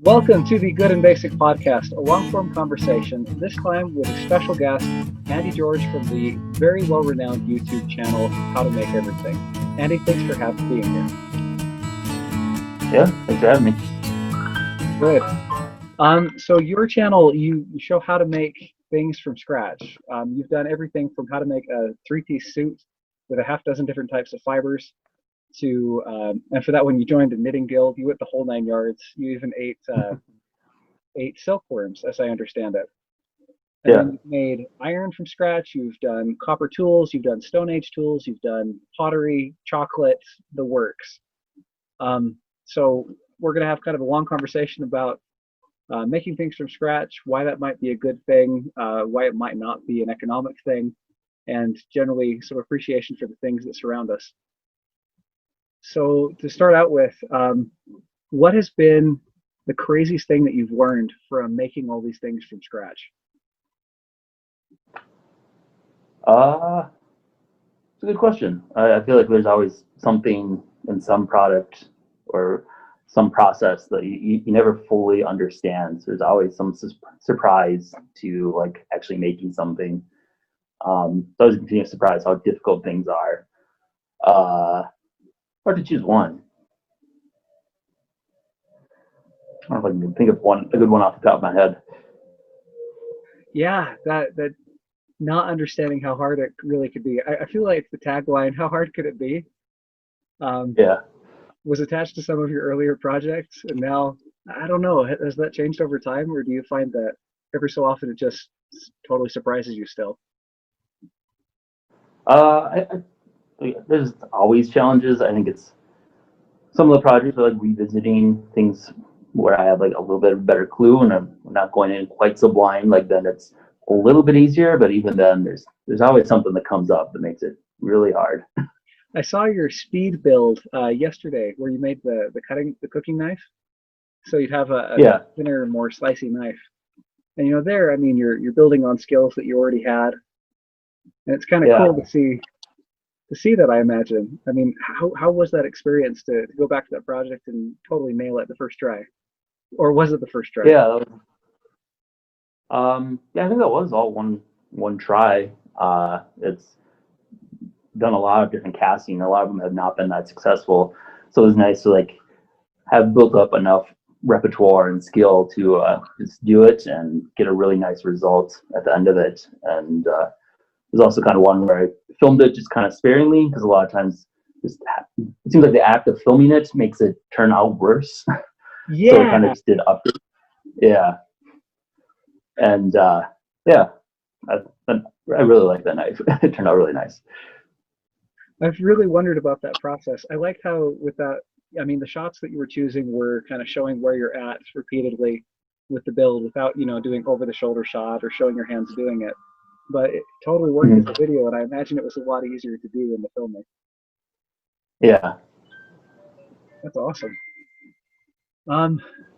Welcome to the Good and Basic Podcast, a long-form conversation, this time with a special guest, Andy George from the very well-renowned YouTube channel, How to Make Everything. Andy, thanks for being here. Yeah, thanks for having me. Good. So your channel, you show how to make things from scratch. You've done everything from how to make a three-piece suit with a half dozen different types of fibers to, and for that, when you joined a knitting guild, you went the whole 9 yards. You even ate silkworms, as I understand it. And then you've made iron from scratch. You've done copper tools. You've done Stone Age tools. You've done pottery, chocolate, the works. So we're going to have kind of a long conversation about making things from scratch, why that might be a good thing, why it might not be an economic thing, and generally some appreciation for the things that surround us. So to start out with, what has been the craziest thing that you've learned from making all these things from scratch? It's a good question. I feel like there's always something in some product or some process that you never fully understand. So there's always some surprise to like actually making something. It's always a continuous surprise how difficult things are. Hard to choose one. I don't know if I can think of a good one off the top of my head. Yeah, that not understanding how hard it really could be. I feel like the tagline, how hard could it be? Was attached to some of your earlier projects, and now, I don't know, has that changed over time, or do you find that every so often it just totally surprises you still? There's always challenges. I think it's some of the projects are like revisiting things where I have like a little bit of a better clue and I'm not going in quite so blind. Like then it's a little bit easier, but even then there's always something that comes up that makes it really hard. I saw your speed build yesterday where you made the cooking knife. So you'd have a thinner, more slicey knife. And there, I mean, you're building on skills that you already had. And it's kind of cool to see that, I imagine. I mean, how was that experience to go back to that project and totally nail it the first try? Or was it the first try? Yeah, I think that was all one try. It's done a lot of different casting. A lot of them have not been that successful. So it was nice to like have built up enough repertoire and skill to just do it and get a really nice result at the end of it. And there's also kind of one where I filmed it just kind of sparingly because a lot of times it seems like the act of filming it makes it turn out worse. Yeah. So it kind of just did update. Yeah. And I really like that knife. It turned out really nice. I've really wondered about that process. I like how with that, I mean, the shots that you were choosing were kind of showing where you're at repeatedly with the build without, doing over the shoulder shot or showing your hands doing it. But it totally worked as a video, and I imagine it was a lot easier to do in the filming. Yeah. That's awesome.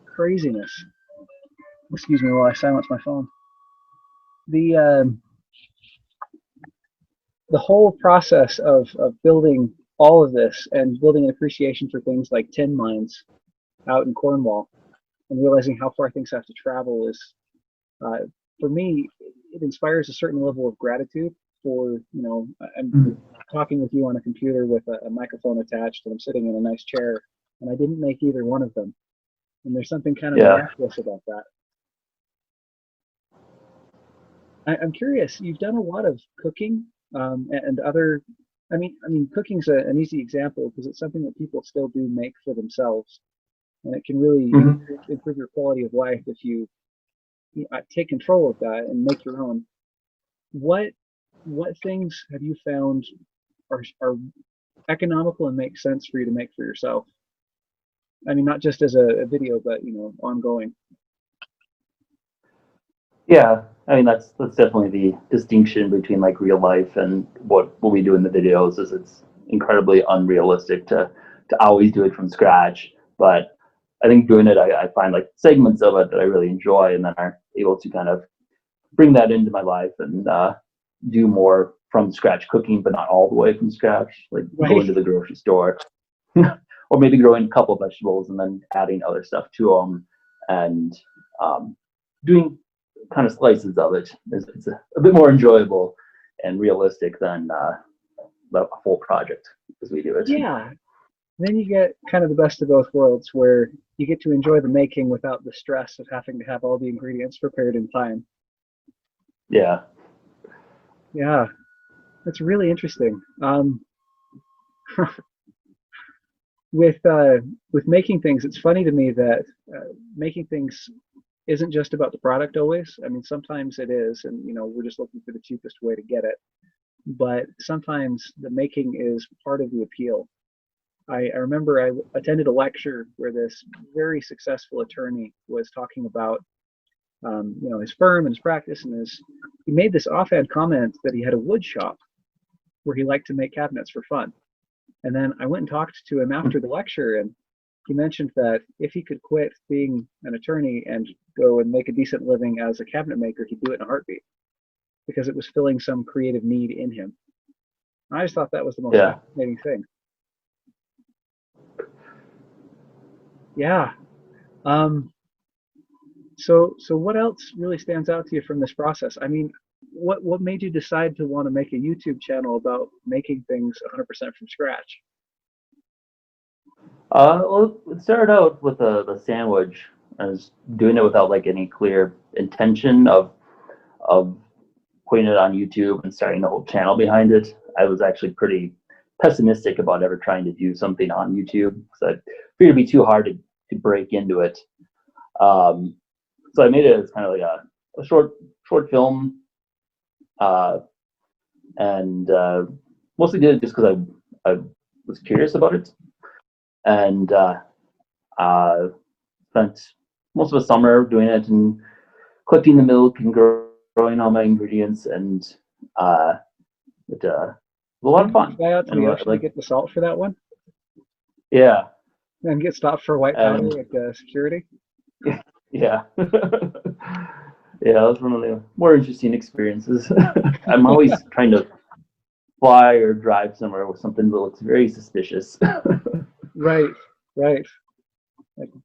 Craziness. Excuse me while I silence my phone. The whole process of building all of this and building an appreciation for things like tin mines out in Cornwall and realizing how far things have to travel is, for me, it inspires a certain level of gratitude for, I'm talking with you on a computer with a microphone attached and I'm sitting in a nice chair and I didn't make either one of them. And there's something kind of miraculous about that. I'm curious, you've done a lot of cooking and other, I mean, cooking's an easy example because it's something that people still do make for themselves. And it can really improve your quality of life if you take control of that and make your own. What things have you found are economical and make sense for you to make for yourself? I mean, not just as a video, but ongoing. Yeah, I mean that's definitely the distinction between like real life and what we do in the videos is it's incredibly unrealistic to always do it from scratch. But I think doing it, I find like segments of it that I really enjoy and then are able to kind of bring that into my life and do more from scratch cooking, but not all the way from scratch. Like go into the grocery store or maybe growing a couple of vegetables and then adding other stuff to them and doing kind of slices of it. It's a bit more enjoyable and realistic than a full project as we do it. Yeah. Then you get kind of the best of both worlds, where you get to enjoy the making without the stress of having to have all the ingredients prepared in time. Yeah. Yeah, that's really interesting. With making things, it's funny to me that making things isn't just about the product always. I mean, sometimes it is, and we're just looking for the cheapest way to get it. But sometimes the making is part of the appeal. I remember I attended a lecture where this very successful attorney was talking about his firm and his practice, and he made this offhand comment that he had a wood shop where he liked to make cabinets for fun. And then I went and talked to him after the lecture, and he mentioned that if he could quit being an attorney and go and make a decent living as a cabinet maker, he'd do it in a heartbeat because it was filling some creative need in him. I just thought that was the most fascinating thing. Yeah. So what else really stands out to you from this process? I mean, what made you decide to want to make a YouTube channel about making things 100% from scratch? Well, it started out with the sandwich. I was doing it without like any clear intention of putting it on YouTube and starting the whole channel behind it. I was actually pretty pessimistic about ever trying to do something on YouTube because I figured it'd be too hard to break into it. So I made it as kind of like a short film, and mostly did it just because I was curious about it, and spent most of the summer doing it and collecting the milk and growing all my ingredients, and it was a lot of fun. Fly out to the ocean to get the salt for that one? Yeah. And get stopped for white powder at security? Yeah. Yeah, that was one of the more interesting experiences. I'm always trying to fly or drive somewhere with something that looks very suspicious. Right. Like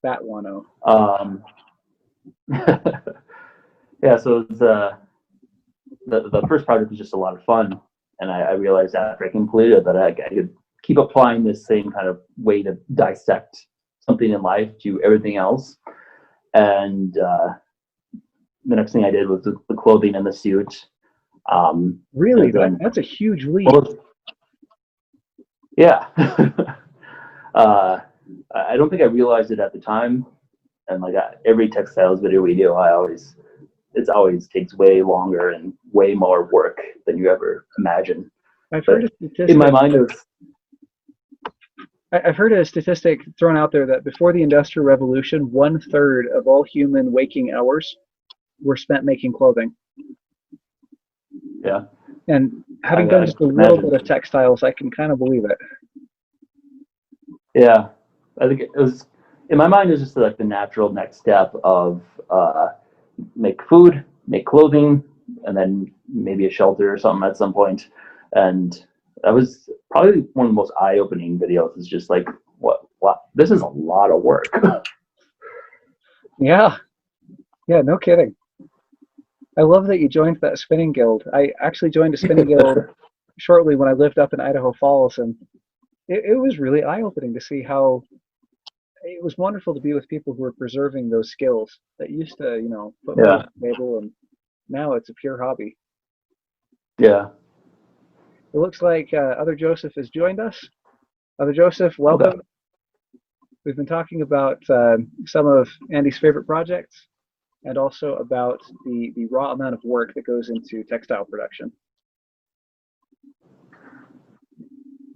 bat wano. Yeah, so it was, the first project was just a lot of fun, and I realized after I completed it that I could keep applying this same kind of way to dissect something in life to everything else. And the next thing I did was the clothing and the suit. Really? That's a huge leap. Well, yeah. I don't think I realized it at the time. And like every textiles video we do, it always takes way longer and way more work than you ever imagine. I've heard a statistic. In my mind, I've heard a statistic thrown out there that before the Industrial Revolution, 1/3 of all human waking hours were spent making clothing. Yeah. And having done just a little bit of textiles, I can kind of believe it. Yeah, I think it was, in my mind, it was just like the natural next step of make food, make clothing, and then maybe a shelter or something at some point. And that was probably one of the most eye-opening videos. Is just like, what? This is a lot of work. Yeah, no kidding. I love that you joined that spinning guild. I actually joined a spinning guild shortly when I lived up in Idaho Falls, and it was really eye-opening to see how it was wonderful to be with people who were preserving those skills that used to, put money on the table, and now it's a pure hobby. Yeah. It looks like Other Joseph has joined us. Other Joseph, welcome. Okay. We've been talking about some of Andy's favorite projects, and also about the raw amount of work that goes into textile production.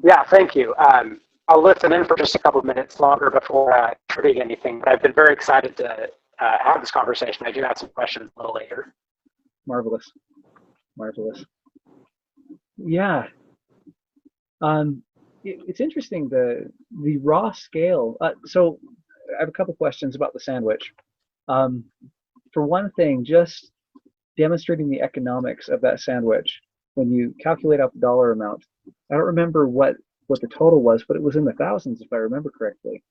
Yeah, thank you. I'll listen in for just a couple of minutes longer before trading anything, but I've been very excited to have this conversation. I do have some questions a little later. Marvelous. Yeah. It's interesting, the raw scale. So I have a couple questions about the sandwich. For one thing, just demonstrating the economics of that sandwich, when you calculate out the dollar amount, I don't remember what the total was, but it was in the thousands if I remember correctly,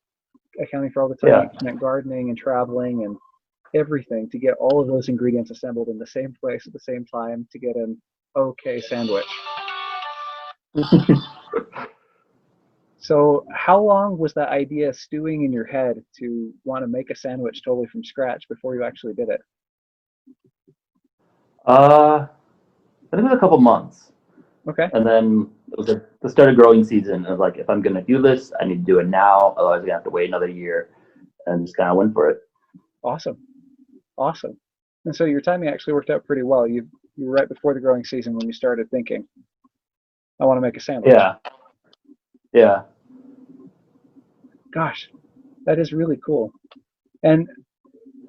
accounting for all the time you spent gardening and traveling and everything to get all of those ingredients assembled in the same place at the same time to get an okay sandwich. So how long was that idea stewing in your head to want to make a sandwich totally from scratch before you actually did it? I think it was a couple months. Okay, And then it was like the start of growing season. I was like, if I'm going to do this, I need to do it now. Otherwise, I'm going to have to wait another year. And just kind of went for it. awesome, awesome. And so your timing actually worked out pretty well. You were right before the growing season when you started thinking, I want to make a sandwich. Yeah. Yeah. Gosh, that is really cool. And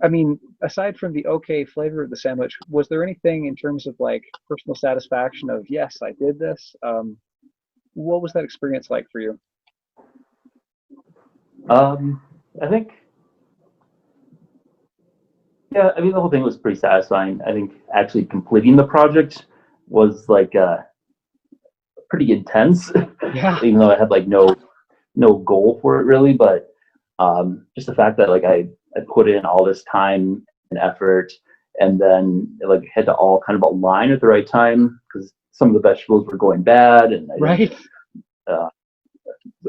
I mean, aside from the okay flavor of the sandwich, was there anything in terms of like personal satisfaction of, yes, I did this? What was that experience like for you? I think, yeah, I mean, the whole thing was pretty satisfying. I think actually completing the project was like pretty intense, Yeah, even though I had like no goal for it really. But just the fact that like I put in all this time and effort, and then it like had to all kind of align at the right time because some of the vegetables were going bad, and I didn't. right. Uh,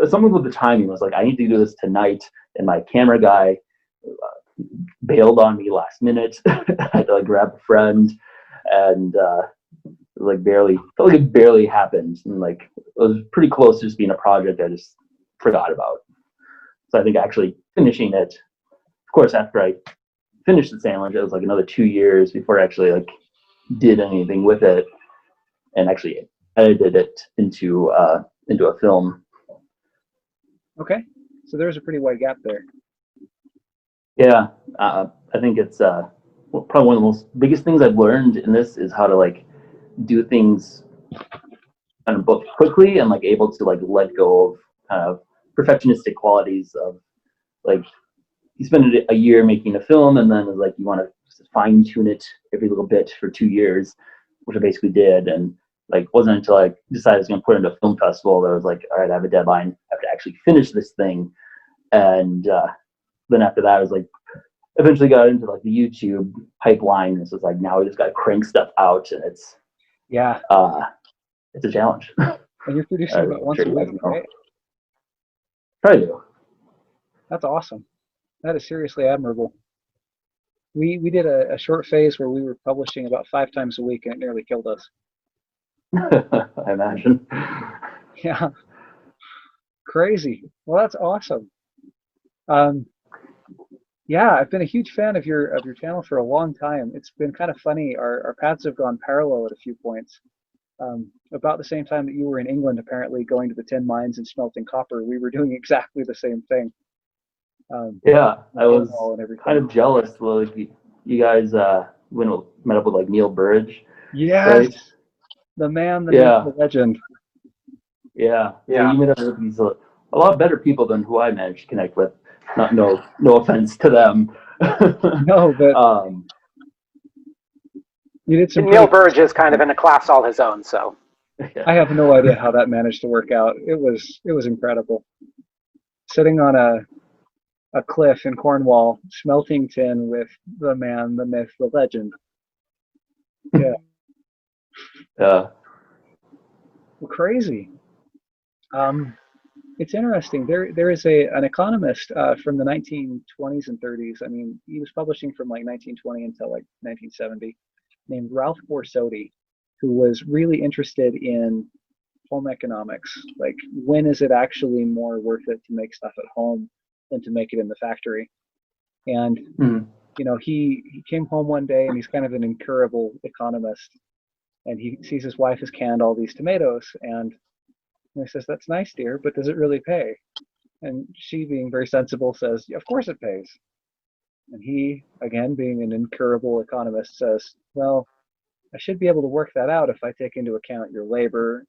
Something with the timing was like I need to do this tonight, and my camera guy bailed on me last minute. I had to like grab a friend, and like barely felt like it barely happened, and like it was pretty close to just being a project I just forgot about. So I think actually finishing it, of course, after I finished the sandwich, it was like another 2 years before I actually like did anything with it and actually edited it into a film. Okay, so there's a pretty wide gap there. Yeah, I think it's probably one of the most biggest things I've learned in this is how to like do things kind of both quickly and like able to like let go of kind of perfectionistic qualities of like you spend a year making a film and then like you want to fine tune it every little bit for 2 years, which I basically did. And like wasn't until I decided I was going to put it into a film festival that I was like, all right, I have a deadline. I have to actually finish this thing. And then after that, I was like, eventually got into like the YouTube pipeline. And so it's like now we just got to crank stuff out, and Yeah, it's a challenge. and you're producing about once Sure a you week, guys know. right? Try to. That's awesome. That is seriously admirable. We did a short phase where we were publishing about 5 times a week, and it nearly killed us. I imagine. Yeah, crazy. Well, that's awesome. Um, yeah, I've been a huge fan of your channel for a long time. It's been kind of funny. Our paths have gone parallel at a few points. About the same time that you were in England, apparently going to the tin mines and smelting copper, we were doing exactly the same thing. Yeah, I was Cornwall and kind everything. of jealous. Well, like you guys met up with like Neil Burridge, Yes, right? the man, the myth, Yeah, the legend. yeah. So Yeah. you met up with these a lot better people than who I managed to connect with. Not no offense to them. No, but um, you did some Neil pretty cool Burge stuff. is kind of in a class all his own, so I yeah. have no idea how that managed to work out. It was incredible. Sitting on a cliff in Cornwall, smelting tin with the man, the myth, the legend. Yeah, Yeah. crazy. Um, it's interesting. There is an economist from the 1920s and 30s. I mean, he was publishing from like 1920 until like 1970, named Ralph Borsodi, who was really interested in home economics. Like, when is it actually more worth it to make stuff at home than to make it in the factory? And Mm. he came home one day, and he's kind of an incurable economist, and he sees his wife has canned all these tomatoes, and he says, "That's nice, dear, but does it really pay?" And she, being very sensible, says, "Yeah, of course it pays." And he, again, being an incurable economist, says, "Well, I should be able to work that out if I take into account your labor,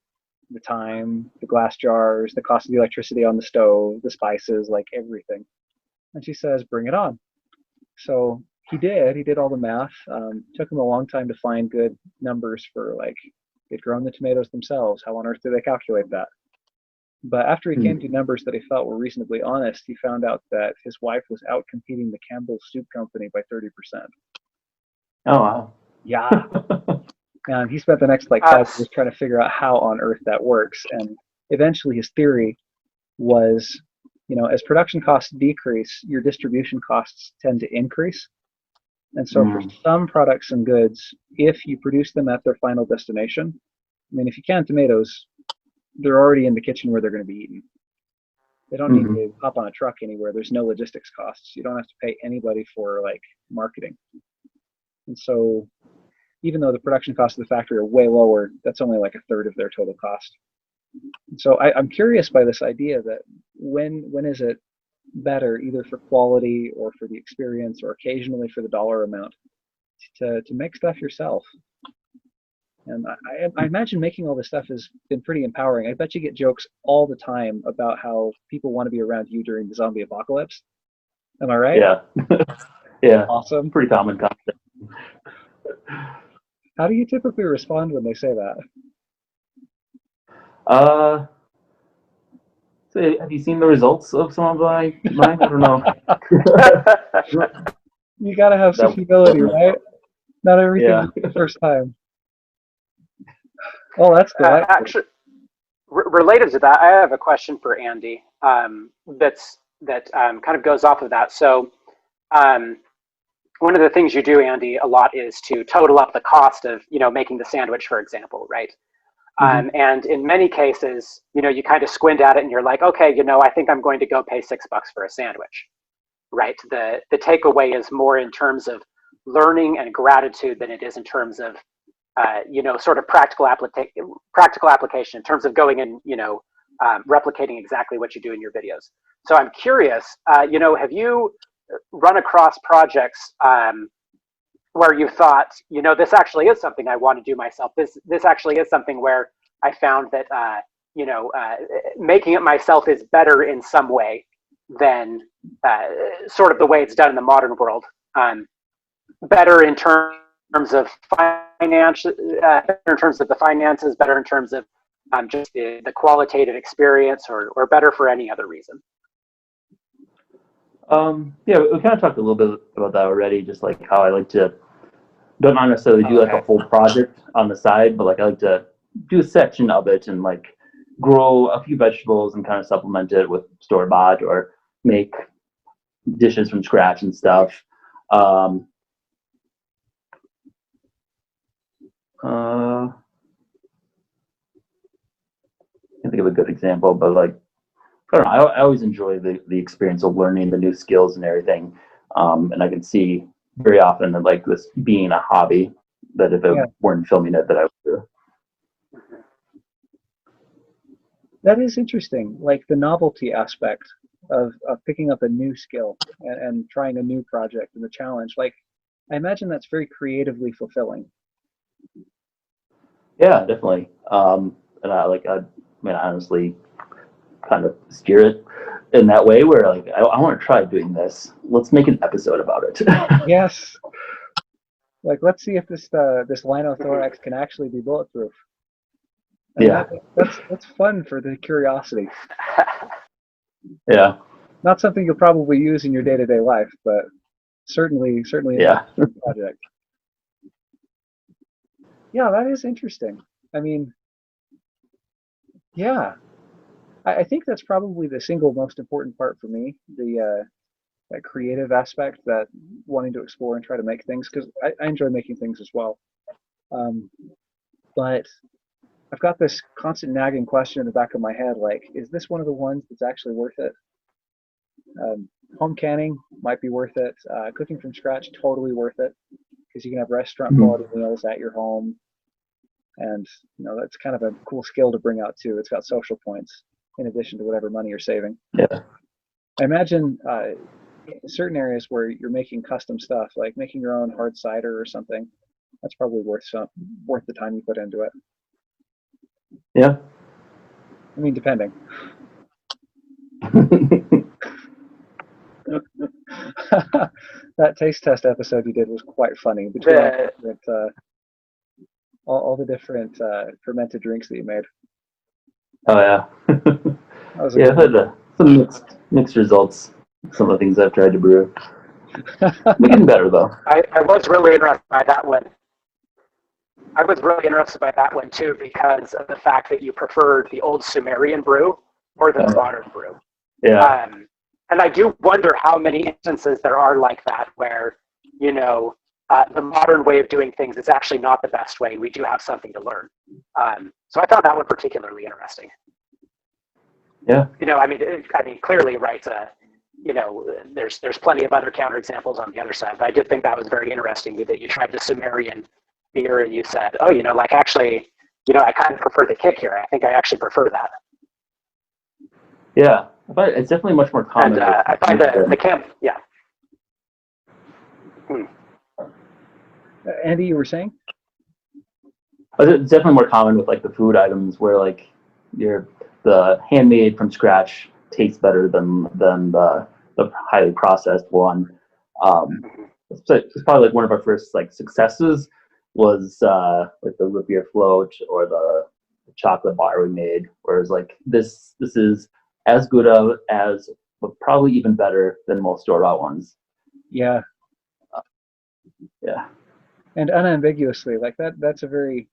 the time, the glass jars, the cost of the electricity on the stove, the spices, like everything." And she says, "Bring it on." So he did. He did all the math. Took him a long time to find good numbers for like they'd grown the tomatoes themselves. How on earth do they calculate that? But after he came to numbers that he felt were reasonably honest, he found out that his wife was out competing the Campbell Soup Company by 30%. Oh, wow. Yeah. And he spent the next like 5 years trying to figure out how on earth that works. And eventually his theory was, as production costs decrease, your distribution costs tend to increase. And so for some products and goods, if you produce them at their final destination, I mean, if you can tomatoes, they're already in the kitchen where they're going to be eaten. They don't need to hop on a truck anywhere. There's no logistics costs. You don't have to pay anybody for like marketing. And so even though the production costs of the factory are way lower, that's only like a third of their total cost. And so I'm curious by this idea that when is it better, either for quality or for the experience or occasionally for the dollar amount, to make stuff yourself. And I imagine making all this stuff has been pretty empowering. I bet you get jokes all the time about how people want to be around you during the zombie apocalypse. Am I right? Yeah. Yeah. Awesome. Pretty common concept. How do you typically respond when they say that? So have you seen the results of some of mine? I don't know. You gotta have some humility, right? Not everything the first time. Oh, that's delightful. Actually, related to that, I have a question for Andy. That kind of goes off of that. So, one of the things you do, Andy, a lot is to total up the cost of making the sandwich, for example, right? And in many cases, you kind of squint at it and you're like, okay, I think I'm going to go pay $6 for a sandwich, right? The takeaway is more in terms of learning and gratitude than it is in terms of sort of practical application in terms of going and replicating exactly what you do in your videos. So I'm curious, have you run across projects where you thought, this actually is something I want to do myself. This actually is something where I found that making it myself is better in some way than sort of the way it's done in the modern world. Better in terms of better in terms of the finances, better in terms of just the qualitative experience, or better for any other reason. Yeah, we kind of talked a little bit about that already, just like how I like to, don't necessarily do like a full project on the side, but like I like to do a section of it and like grow a few vegetables and kind of supplement it with store-bought or make dishes from scratch and stuff. I can't think of a good example, but like, I don't know, I always enjoy the experience of learning the new skills and everything. And I can see very often that like this being a hobby, that if it weren't filming it, that I would do. That is interesting, like the novelty aspect of picking up a new skill and trying a new project and the challenge. Like, I imagine that's very creatively fulfilling. Yeah, definitely. And I mean, honestly, kind of steer it in that way where like I want to try doing this. Let's make an episode about it. Yes. Like, let's see if this linothorax can actually be bulletproof. And yeah, that's fun for the curiosity. Yeah. Not something you'll probably use in your day-to-day life, but certainly Yeah. a project. Yeah, that is interesting. I mean, yeah, I think that's probably the single most important part for me, that creative aspect, that wanting to explore and try to make things, because I enjoy making things as well. But I've got this constant nagging question in the back of my head, like, is this one of the ones that's actually worth it? Home canning might be worth it. Cooking from scratch, totally worth it, because you can have restaurant quality meals at your home. And that's kind of a cool skill to bring out too. It's got social points in addition to whatever money you're saving. Yeah. I imagine in certain areas where you're making custom stuff, like making your own hard cider or something, that's probably worth the time you put into it. Yeah. I mean, depending. That taste test episode you did was quite funny. Between all the different fermented drinks that you made. Oh yeah. That was a Yeah, good I've had some mixed results. Some of the things I've tried to brew. one. They're getting better though. I was really interested by that one. I was really interested by that one too because of the fact that you preferred the old Sumerian brew more than the modern brew. Yeah. And I do wonder how many instances there are like that where, you know, the modern way of doing things is actually not the best way. We do have something to learn. So I found that one particularly interesting. Yeah. You know, I mean, clearly, right? You know, there's plenty of other counterexamples on the other side, but I did think that was very interesting that you tried the Sumerian beer and you said, oh, you know, like actually, you know, I kind of prefer the kick here. I think I actually prefer that. Yeah. But it's definitely much more common. And I find the camp, yeah. Andy, you were saying? But it's definitely more common with like the food items where like the handmade from scratch tastes better than the highly processed one. So it's probably like one of our first like successes was like the root beer float or the chocolate bar we made, whereas like this is as good as but probably even better than most store-bought ones. Yeah. Yeah. And unambiguously, like that's a very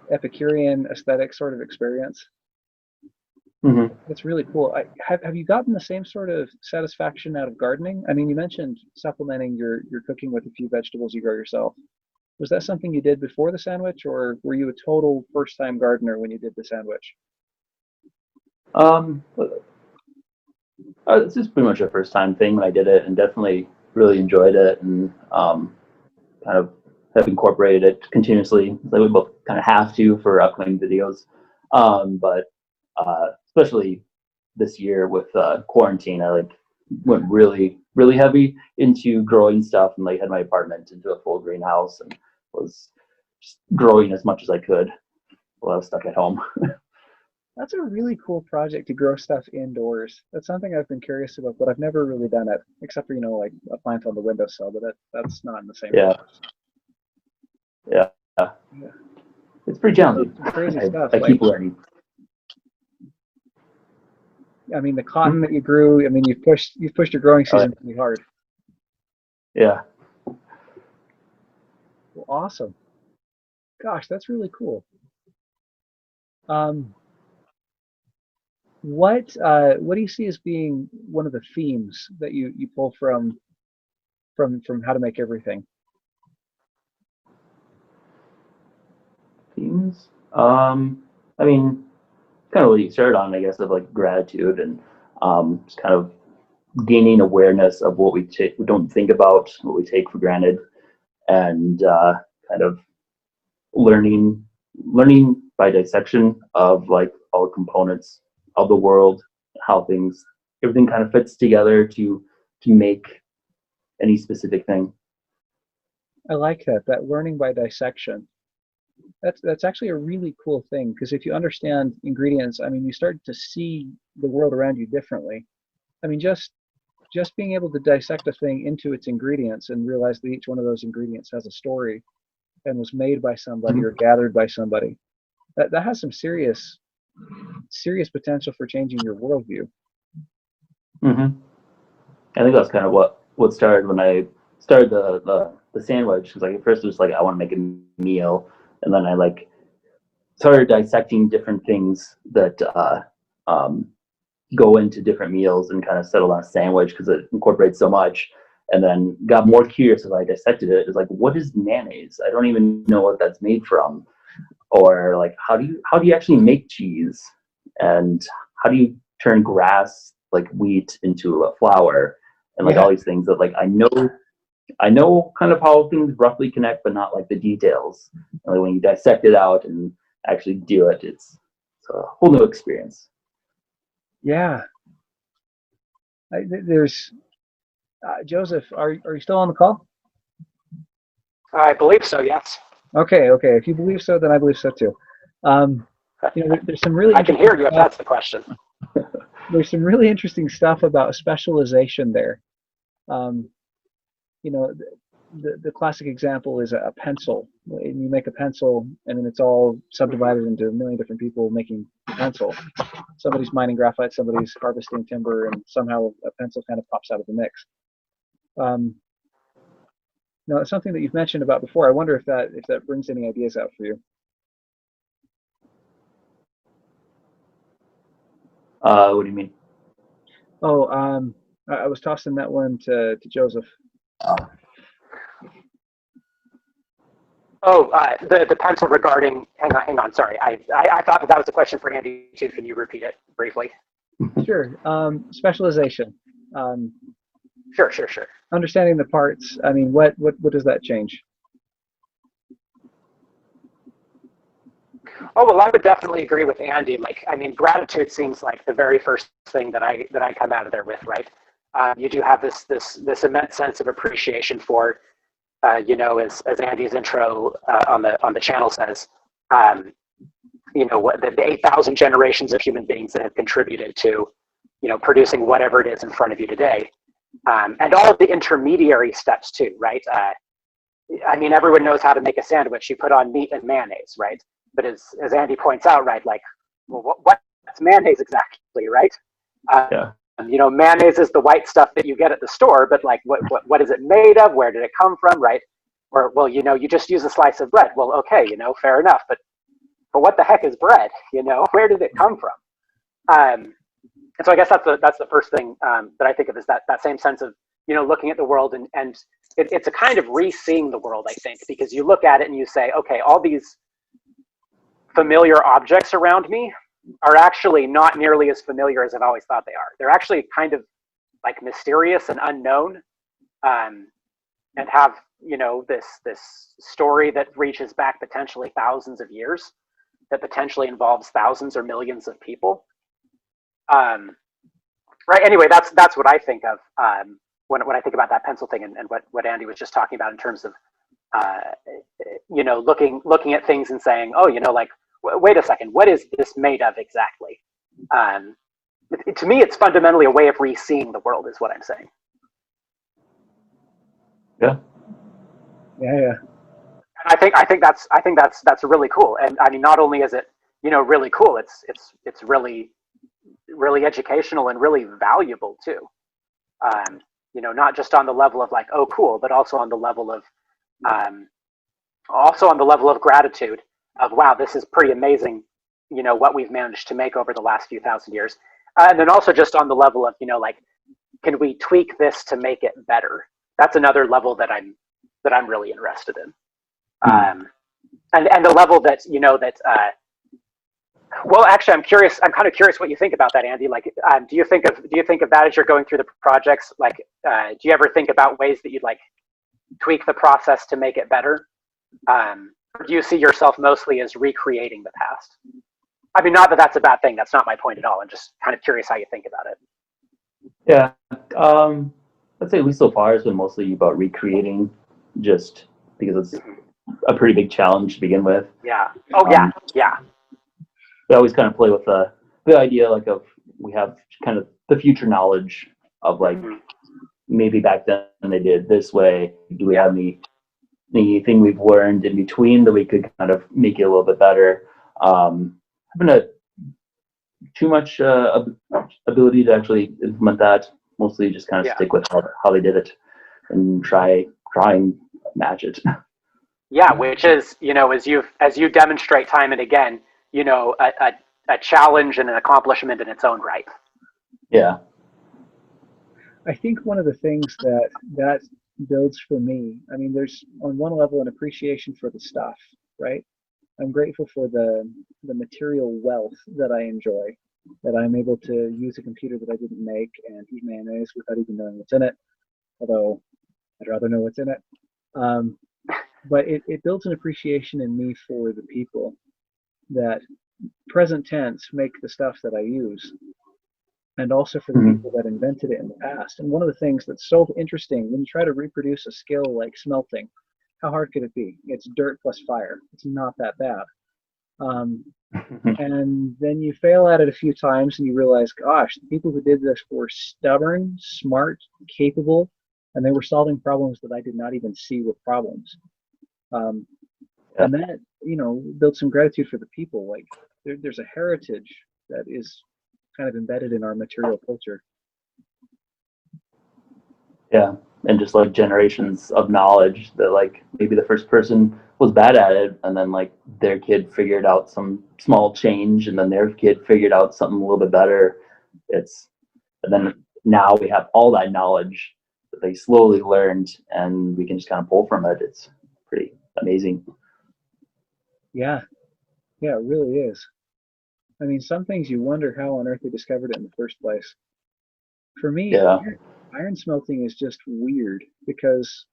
Epicurean aesthetic sort of experience. Mm-hmm. That's really cool. Have you gotten the same sort of satisfaction out of gardening? I mean, you mentioned supplementing your cooking with a few vegetables you grow yourself. Was that something you did before the sandwich, or were you a total first-time gardener when you did the sandwich? This is pretty much a first time thing when I did it, and definitely really enjoyed it, and kind of have incorporated it continuously. Like we both kind of have to for upcoming videos, but especially this year with quarantine, I like went really heavy into growing stuff, and like had my apartment into a full greenhouse and was just growing as much as I could while I was stuck at home. That's a really cool project to grow stuff indoors. That's something I've been curious about, but I've never really done it, except for, you know, like a plant on the windowsill, but that's not in the same Yeah. place. Yeah. Yeah. It's pretty challenging. Some crazy stuff. I Like, keep learning. I mean, the cotton that you grew, I mean, you've pushed your growing season pretty hard. Yeah. Well, awesome. Gosh, that's really cool. What do you see as being one of the themes that you pull from How to Make Everything? Themes. I mean, kind of what you started on, I guess, of like gratitude and just kind of gaining awareness of what we don't think about, what we take for granted, and kind of learning by dissection of like all the components of the world, how everything kind of fits together to make any specific thing. I like that learning by dissection. That's actually a really cool thing, because if you understand ingredients, I mean, you start to see the world around you differently. I mean, just being able to dissect a thing into its ingredients and realize that each one of those ingredients has a story and was made by somebody or gathered by somebody, that has some serious potential for changing your worldview. Mm-hmm. I think that's kind of what started when I started the sandwich. Because like at first it was like I want to make a meal, and then I like started dissecting different things that go into different meals and kind of settled on a sandwich because it incorporates so much. And then got more curious as I dissected it. It's like, what is mayonnaise? I don't even know what that's made from. Or like, how do you actually make cheese? And how do you turn grass like wheat into a flour? And like all these things that like I know kind of how things roughly connect, but not like the details. And like when you dissect it out and actually do it, it's a whole new experience. Yeah. There's Joseph, are you still on the call? I believe so, yes. Okay. If you believe so, then I believe so too. You know, there's some really I can hear you if that's the question. There's some really interesting stuff about specialization there. You know, the classic example is a pencil. And you make a pencil, and then it's all subdivided into a million different people making a pencil. Somebody's mining graphite, somebody's harvesting timber, and somehow a pencil kind of pops out of the mix. Now, it's something that you've mentioned about before. I wonder if that brings any ideas out for you. What do you mean? Oh, I was tossing that one to Joseph. Oh, the pencil regarding, hang on, sorry. I thought that was a question for Andy too. Can you repeat it briefly? Sure. Specialization. Sure. Understanding the parts. I mean, what does that change? Oh, well, I would definitely agree with Andy. Like, I mean, gratitude seems like the very first thing that I come out of there with, right? You do have this immense sense of appreciation for, you know, as Andy's intro on the channel says, you know, what the 8,000 generations of human beings that have contributed to, you know, producing whatever it is in front of you today, and all of the intermediary steps too, right? I mean, everyone knows how to make a sandwich. You put on meat and mayonnaise, right? But as Andy points out, right, like, well, what's mayonnaise exactly, right? Yeah. You know, mayonnaise is the white stuff that you get at the store, but like, what is it made of? Where did it come from, right? Or, well, you know, you just use a slice of bread. Well, okay, you know, fair enough, but what the heck is bread? You know, where did it come from? And so I guess that's the first thing that I think of is that same sense of, you know, looking at the world and it's a kind of re-seeing the world, I think, because you look at it and you say, okay, all these familiar objects around me are actually not nearly as familiar as I've always thought they are. They're actually kind of like mysterious and unknown, and have, you know, this story that reaches back potentially thousands of years, that potentially involves thousands or millions of people. Right. Anyway, that's what I think of when I think about that pencil thing, and what Andy was just talking about in terms of, you know, looking at things and saying, oh, you know, like, wait a second, what is this made of exactly? To me, it's fundamentally a way of re-seeing the world, is what I'm saying. Yeah. Yeah. And I think that's really cool. And I mean, not only is it, you know, really cool, it's really educational and really valuable too. You know, not just on the level of like, oh, cool, but also on the level of gratitude of, wow, this is pretty amazing, you know, what we've managed to make over the last few thousand years. And then also just on the level of, you know, like, can we tweak this to make it better? That's another level that I'm really interested in. And the level that, you know, that, well, actually, I'm kind of curious what you think about that, Andy. Like, do you think of that as you're going through the projects? Like, do you ever think about ways that you'd like tweak the process to make it better? Or do you see yourself mostly as recreating the past? I mean, not that that's a bad thing. That's not my point at all. I'm just kind of curious how you think about it. Yeah. I'd say at least so far it's been mostly about recreating, just because it's a pretty big challenge to begin with. Yeah. Oh, yeah. We always kind of play with the idea, like, of we have kind of the future knowledge of, like, maybe back then they did this way. Do we have anything we've learned in between that we could kind of make it a little bit better? Haven't too much ability to actually implement that. Mostly just kind of stick with how they did it and try and match it. Yeah, which is, you know, as you demonstrate time and again, you know, a challenge and an accomplishment in its own right. Yeah. I think one of the things that builds for me, I mean, there's on one level an appreciation for the stuff, right? I'm grateful for the material wealth that I enjoy, that I'm able to use a computer that I didn't make and eat mayonnaise without even knowing what's in it, although I'd rather know what's in it. But it builds an appreciation in me for the people that, present tense, make the stuff that I use, and also for the people that invented it in the past. And one of the things that's so interesting, when you try to reproduce a skill like smelting, how hard could it be? It's dirt plus fire. It's not that bad. And then you fail at it a few times and you realize, gosh, the people who did this were stubborn, smart, capable, and they were solving problems that I did not even see were problems. Um, Yeah. and that, built some gratitude for the people. Like there's a heritage that is kind of embedded in our material culture. Yeah, and just like generations of knowledge that like maybe the first person was bad at it, and then like their kid figured out some small change, and then their kid figured out something a little bit better. And then now we have all that knowledge that they slowly learned, and we can just kind of pull from it. It's pretty amazing. Yeah, yeah, it really is. I mean, some things you wonder how on earth they discovered it in the first place. For me, Yeah. iron smelting is just weird because,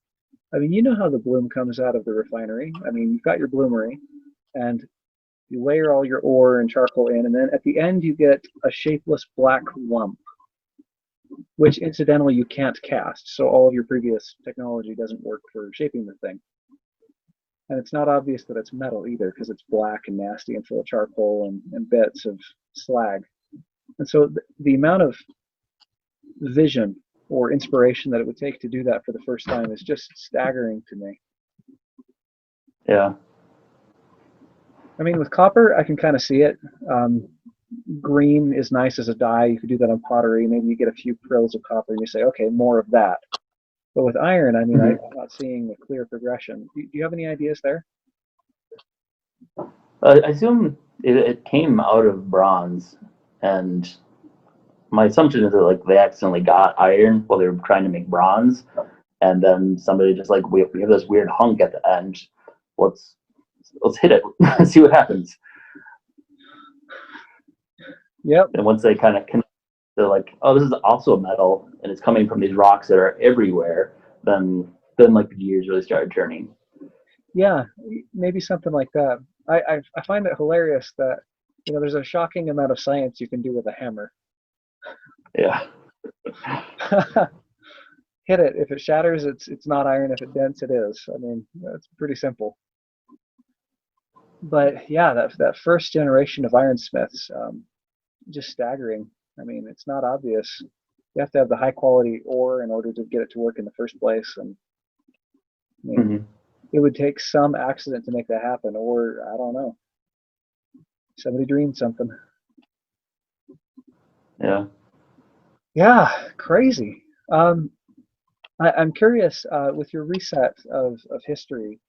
I mean, you know how the bloom comes out of the refinery. I mean, you've got your bloomery, and you layer all your ore and charcoal in, and then at the end you get a shapeless black lump, which incidentally you can't cast. So all of your previous technology doesn't work for shaping the thing. And it's not obvious that it's metal either because it's black and nasty and full of charcoal and bits of slag. And so the amount of vision or inspiration that it would take to do that for the first time is just staggering to me. Yeah. I mean, with copper, I can kind of see it. Green is nice as a dye. You could do that on pottery. Maybe you get a few pearls of copper and you say, okay, more of that. But with iron, I mean, I'm not seeing a clear progression. Do you have any ideas there? I assume it came out of bronze, and my assumption is that like they accidentally got iron while they were trying to make bronze, and then somebody just like we have this weird hunk at the end. Let's hit it, see what happens. Yep. And once they kind of connect, they're like, oh, this is also a metal, and it's coming from these rocks that are everywhere. Then like the gears really started turning. Yeah, maybe something like that. I find it hilarious that there's a shocking amount of science you can do with a hammer. Yeah. Hit it. If it shatters, it's not iron. If it dents, it is. I mean, it's pretty simple. But yeah, that first generation of ironsmiths, just staggering. I mean, it's not obvious. You have to have the high quality ore in order to get it to work in the first place, and I mean, it would take some accident to make that happen, or I don't know. Somebody dreamed something. Yeah. Yeah, crazy. I'm curious with your reset of history,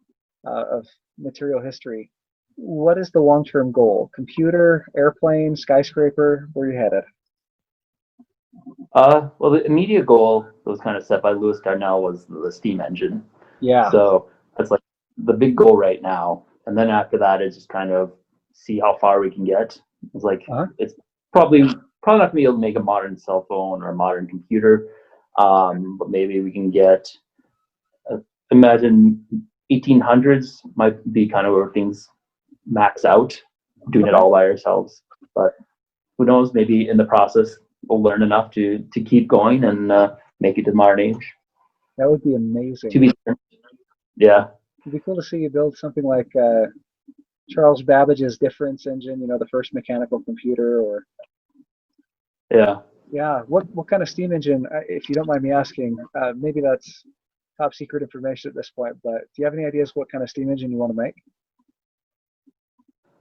of material history. What is the long-term goal? Computer, airplane, skyscraper? Where are you headed? Well, the immediate goal that was kind of set by Lewis Darnell was the steam engine. Yeah. So that's like the big goal right now. And then after that is just kind of see how far we can get. It's like it's probably not gonna be able to make a modern cell phone or a modern computer, but maybe we can get. Imagine 1800s might be kind of where things max out, doing it all by ourselves. But who knows? Maybe in the process we'll learn enough to keep going and make it to the modern age. That would be amazing. To be, yeah. It'd be cool to see you build something like Charles Babbage's difference engine. The first mechanical computer, or yeah. What kind of steam engine? If you don't mind me asking, maybe that's top secret information at this point. But do you have any ideas what kind of steam engine you want to make?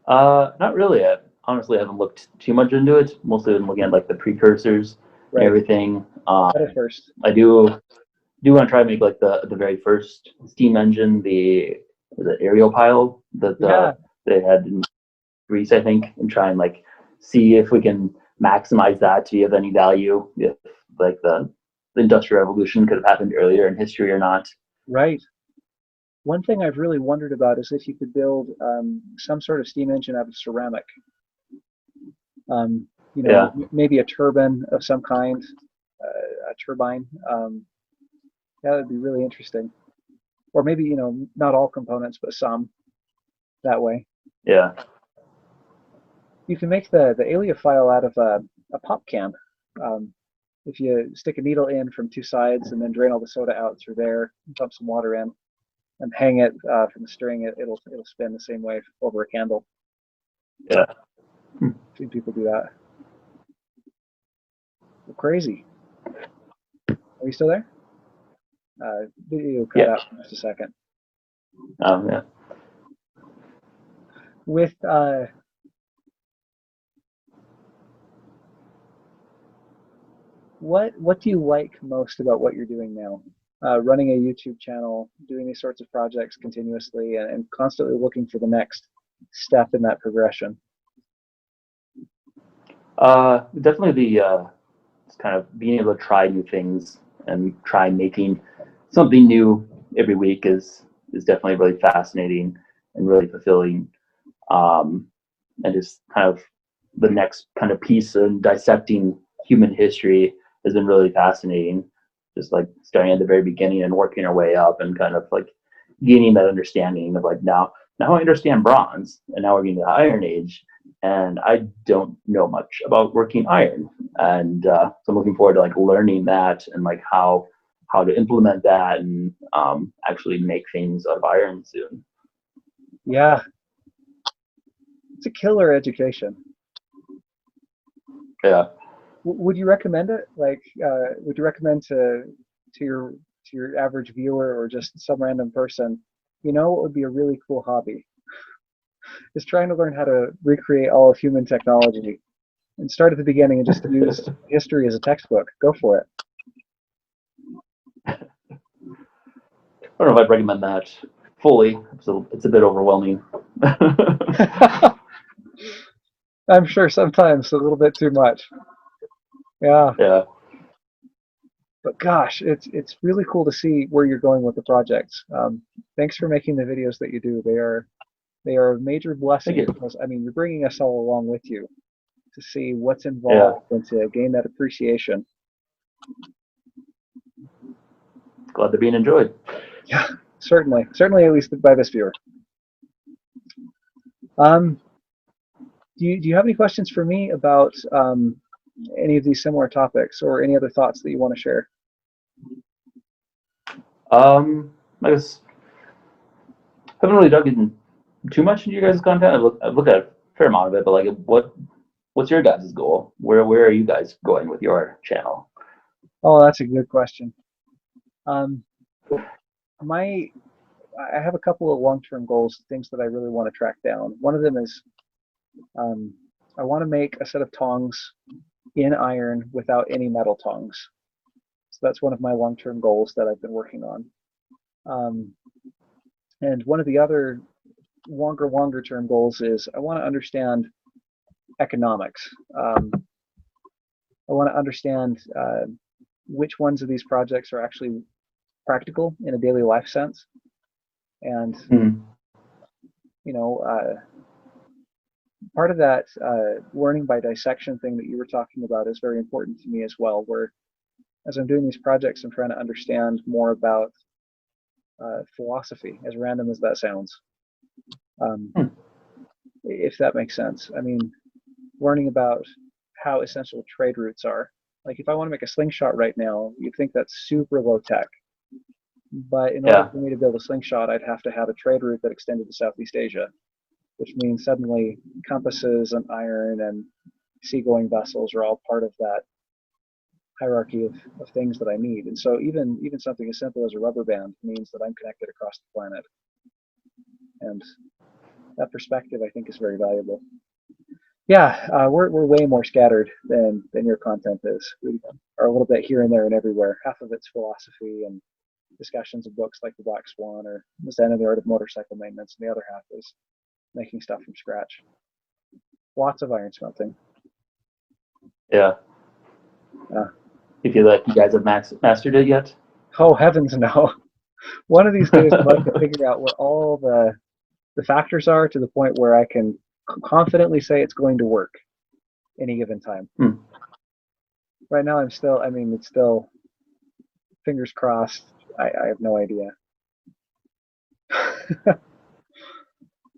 Not really. I honestly haven't looked too much into it. Mostly been looking at like the precursors and everything. At first. I do want to try to make like the very first steam engine, the aeropile that they had in Greece, I think, and try and like see if we can maximize that to be of any value, if like the industrial revolution could have happened earlier in history or not. Right. One thing I've really wondered about is if you could build some sort of steam engine out of ceramic. Maybe a turbine of some kind, a turbine. That would be really interesting. Or maybe, not all components, but some that way. Yeah. You can make the aeoliophile out of a pop can. If you stick a needle in from two sides and then drain all the soda out through there, dump some water in, and hang it from the string, it'll spin the same way over a candle. Yeah. I've seen people do that. Well, crazy. Are you still there? Video cut Yeah. out for just a second. Yeah. With what do you like most about what you're doing now? Running a YouTube channel, doing these sorts of projects continuously, and constantly looking for the next step in that progression. Definitely the kind of being able to try new things and try making something new every week is definitely really fascinating and really fulfilling. And just kind of the next kind of piece in dissecting human history has been really fascinating. Just like starting at the very beginning and working our way up and kind of like gaining that understanding of like now I understand bronze and now we're getting to the Iron Age and I don't know much about working iron and so I'm looking forward to like learning that and like how to implement that and actually make things out of iron soon. Yeah, it's a killer education. Yeah. Would you recommend it? Like, would you recommend to your average viewer or just some random person? You know, what would be a really cool hobby is trying to learn how to recreate all of human technology and start at the beginning and just use history as a textbook. Go for it. I don't know if I'd recommend that fully. It's a bit overwhelming. I'm sure sometimes a little bit too much. Yeah, Yeah. but gosh, it's really cool to see where you're going with the projects. Thanks for making the videos that you do. They are a major blessing Thank you. because I mean you're bringing us all along with you to see what's Yeah. involved and to gain that appreciation. Glad they're being enjoyed. Yeah, certainly at least by this viewer. Do you have any questions for me about any of these similar topics or any other thoughts that you want to share? I guess I haven't really dug in too much into your guys' content. I've looked at a fair amount of it, but like, what's your guys' goal? Where are you guys going with your channel? Oh, that's a good question. Um, I have a couple of long-term goals, things that I really want to track down. One of them is I want to make a set of tongs in iron without any metal tongs. So that's one of my long-term goals that I've been working on. And one of the other longer term goals is I want to understand economics. I want to understand which ones of these projects are actually practical in a daily life sense. And, you know, part of that learning by dissection thing that you were talking about is very important to me as well, where as I'm doing these projects, I'm trying to understand more about philosophy, as random as that sounds. If that makes sense. I mean, learning about how essential trade routes are. Like if I want to make a slingshot right now, you'd think that's super low tech. But in order for me to build a slingshot, I'd have to have a trade route that extended to Southeast Asia, which means suddenly compasses and iron and seagoing vessels are all part of that hierarchy of things that I need. And so even something as simple as a rubber band means that I'm connected across the planet. And that perspective, I think, is very valuable. Yeah, we're way more scattered than your content is. We are a little bit here and there and everywhere. Half of it's philosophy and discussions of books like The Black Swan or Zen and the Art of Motorcycle Maintenance, and the other half is making stuff from scratch. Lots of iron smelting. Yeah. You feel like you guys have mastered it yet? Oh heavens, no! One of these days, I'd like to figure out what all the factors are to the point where I can confidently say it's going to work any given time. Right now, it's still fingers crossed. I have no idea.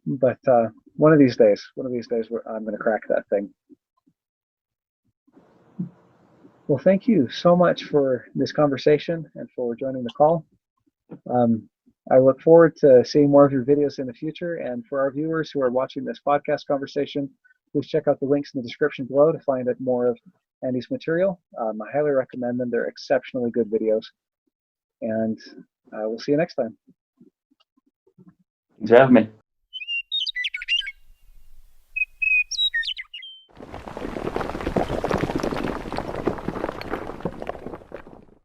But one of these days, I'm going to crack that thing. Well, thank you so much for this conversation and for joining the call. I look forward to seeing more of your videos in the future. And for our viewers who are watching this podcast conversation, please check out the links in the description below to find out more of Andy's material. I highly recommend them. They're exceptionally good videos. and we'll see you next time. Thanks for having me.